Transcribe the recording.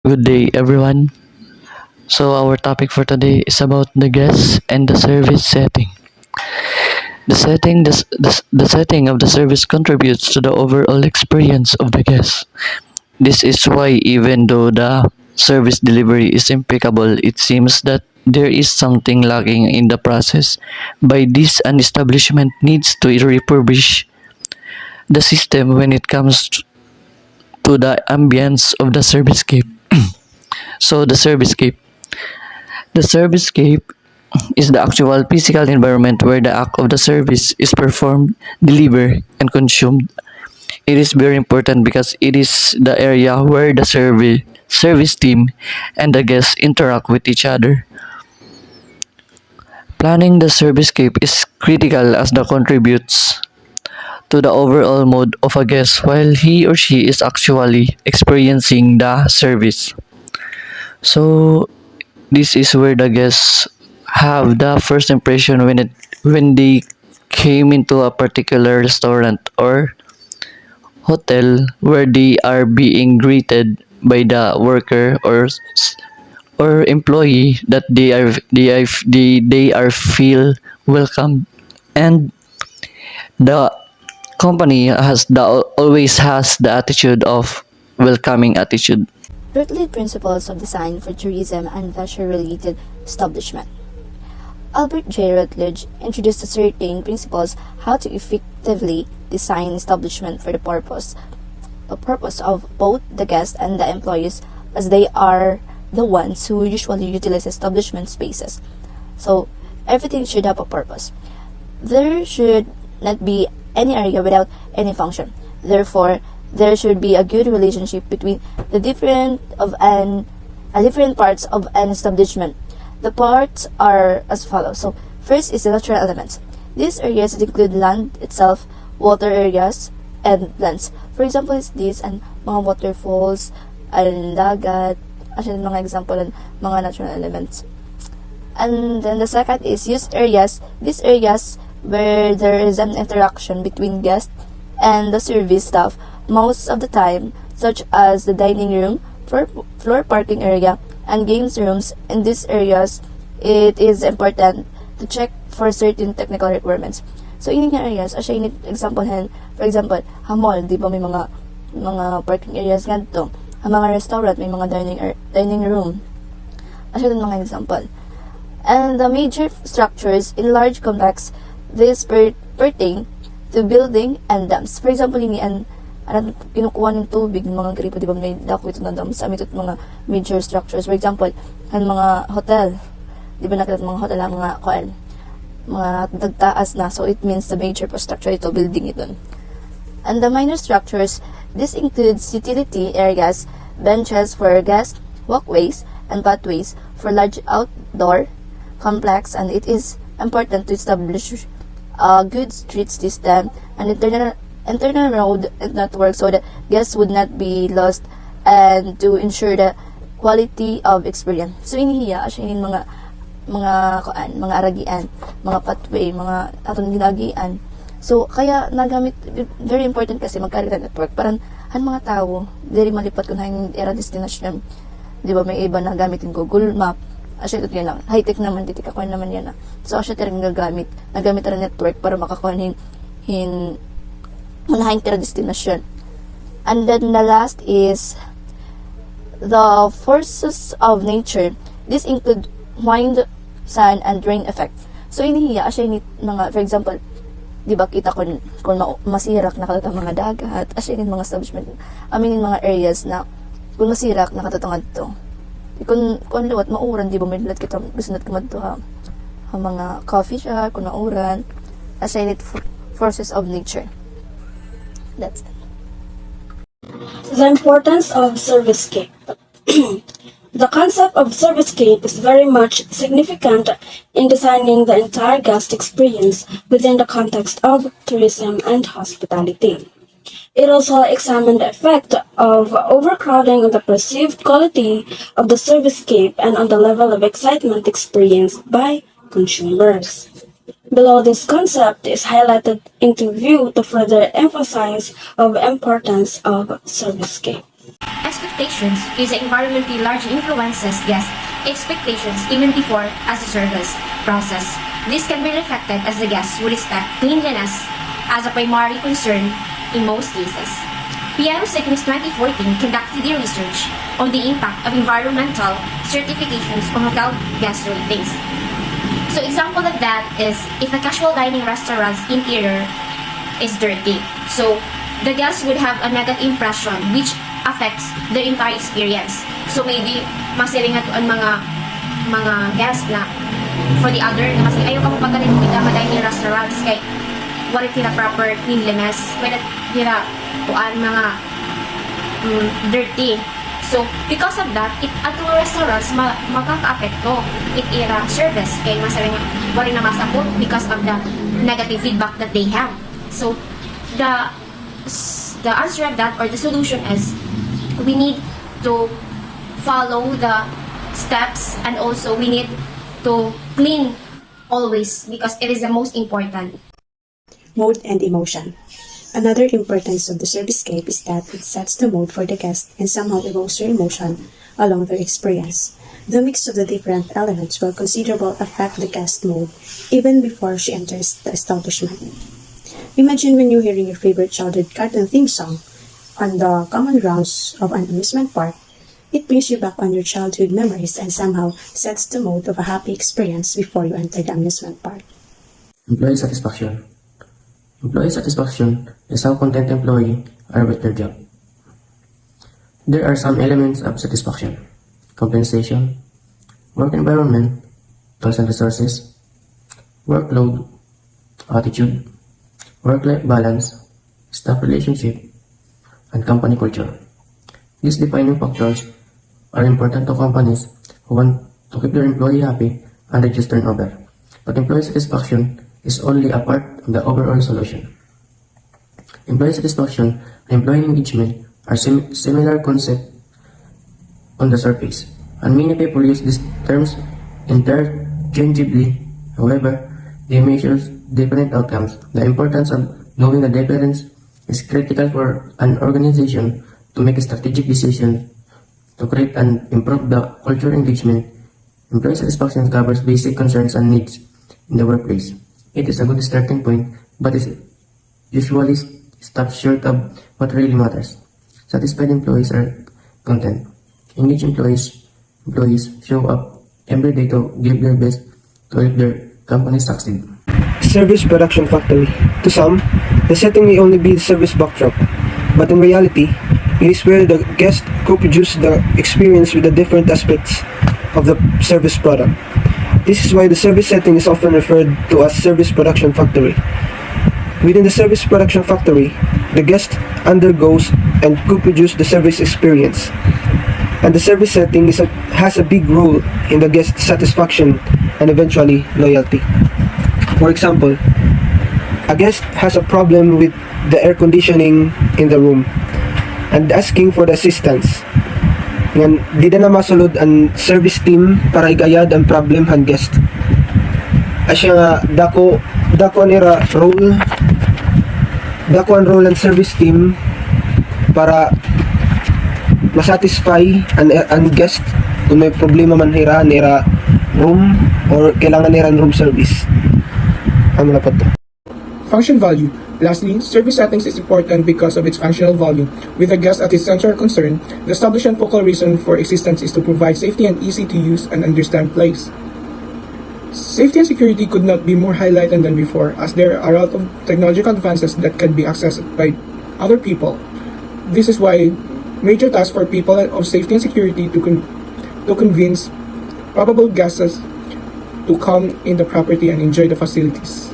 Good day, everyone. So, our topic for today is about the guests and the service setting. The setting of the service contributes to the overall experience of the guest. This is why, even though the service delivery is impeccable, it seems that there is something lacking in the process. By this, an establishment needs to refurbish the system when it comes to the ambience of the servicescape. So, the servicescape. The servicescape is the actual physical environment where the act of the service is performed, delivered, and consumed. It is very important because it is the area where the service team and the guests interact with each other. Planning the servicescape is critical as it contributes to the overall mood of a guest while he or she is actually experiencing the service. So this is where the guests have the first impression when they came into a particular restaurant or hotel where they are being greeted by the worker or employee that they are feel welcome, and the company always has the attitude of welcoming attitude. Berkeley Principles of Design for Tourism and Leisure-Related Establishment. Albert J. Rutledge introduced certain principles how to effectively design establishment for the purpose of both the guests and the employees, as they are the ones who usually utilize establishment spaces. So everything should have a purpose. There should not be any area without any function. Therefore, there should be a good relationship between the different parts of an establishment. The parts are as follows. So, first is the natural elements. These areas include land itself, water areas, and lands. For example, is these and mga waterfalls, and dagat, actually mga example ng mga natural elements. And then the second is used areas. These areas where there is an interaction between guests and the service staff most of the time, such as the dining room, floor parking area, and games rooms. In these areas, it is important to check for certain technical requirements. So, in nga areas, asya init example hen, for example, mall, di ba may mga parking areas ganito. Mga restaurant, may mga dining room. Asya din mga example. And the major structures in large complex, this pertain to building and dams. For example, kinukuha ng tubig ng mga gripo, di ba may dako ito na dams, amit ito mga major structures. For example, ang mga hotel, di ba nakita mga hotel, mga tagtaas na, so it means the major structure ito, building ito. And the minor structures, this includes utility areas, benches for guests, walkways, and pathways for large outdoor complex, and it is important to establish a good street system and internal road network so that guests would not be lost and to ensure the quality of experience. So inihiya asya in mga aragian, mga pathway, mga atong ginagian. So kaya nagamit, very important kasi magkaroon ng network parang ang mga tao diri malipat kun hang era destination. Di ba may iba na gamit yung Google Map. Asya ito lang, high-tech naman, titikakuan naman yan na. So, asya tayo nagamit ang network para makakuha unahing tira destination. And then the last is the forces of nature. This include wind, sun, and rain effect. So, inihiya, asya mga, for example, di ba kita kung masirak nakatatang mga dagat, asya mga establishment, mga areas na kung masirak nakatatangad to. Kung liwat mauran, di ba may lahat kita gusto natin kumadto ha mga coffee shop, kung mauran, assign it forces of nature. That's it. The importance of Servicescape. The concept of Servicescape is very much significant in designing the entire guest experience within the context of tourism and hospitality. It also examined the effect of overcrowding on the perceived quality of the servicescape and on the level of excitement experienced by consumers. Below, this concept is highlighted into view to further emphasize the importance of servicescape. Expectations is an environmentally largely influences guest expectations even before as the service process. This can be reflected as the guests would expect cleanliness as a primary concern in most cases. Piero Sickness 2014 conducted a research on the impact of environmental certifications on hotel guest ratings. So example of that is if a casual dining restaurant's interior is dirty. So the guests would have a negative impression which affects their entire experience. So maybe masilingan to ang mga guests na for the other na kasi ayaw ka mo pagkalit mo ita dining restaurants kay wala tira proper cleanliness, wala tira tuan mga dirty. So, because of that, it ato restaurants makaka-apekto it era service kay masabi nga wala na masabot because of the negative feedback that they have. So, the answer of that or the solution is we need to follow the steps and also we need to clean always because it is the most important. Mood and emotion. Another importance of the Servicescape is that it sets the mood for the guest and somehow evokes their emotion along their experience. The mix of the different elements will considerably affect the guest's mood even before she enters the establishment. Imagine when you're hearing your favorite childhood cartoon theme song on the common grounds of an amusement park. It brings you back on your childhood memories and somehow sets the mood of a happy experience before you enter the amusement park. Employee satisfaction. Employee satisfaction is how content employees are with their job. There are some elements of satisfaction: compensation, work environment, tools and resources, workload, attitude, work-life balance, staff relationship, and company culture. These defining factors are important to companies who want to keep their employee happy and reduce turnover. But employee satisfaction is only a part of the overall solution. Employee satisfaction and employee engagement are similar concepts on the surface, and many people use these terms interchangeably. However, they measure different outcomes. The importance of knowing the difference is critical for an organization to make a strategic decision to create and improve the culture engagement. Employee satisfaction covers basic concerns and needs in the workplace. It is a good starting point, but it usually stops short of what really matters. Satisfied employees are content. Engaged employees show up every day to give their best to help their company succeed. Service production factory. To some, the setting may only be the service backdrop, but in reality, it is where the guest co-produce the experience with the different aspects of the service product. This is why the service setting is often referred to as service production factory. Within the service production factory, the guest undergoes and co-produce the service experience. And the service setting has a big role in the guest satisfaction and eventually loyalty. For example, a guest has a problem with the air conditioning in the room and asking for the assistance. Ngan di na masulod ang service team para igayad ang problem han guest. Asya nga dako ang role ng service team para masatisfy ang guest kung may problema man nira room or kailangan nira room service. Ano na po to? Function value. Lastly, service settings is important because of its functional value. With the guest at its central concern, the establishment focal reason for existence is to provide safety and easy to use and understand place. Safety and security could not be more highlighted than before, as there are a lot of technological advances that can be accessed by other people. This is why major task for people of safety and security to convince probable guests to come in the property and enjoy the facilities.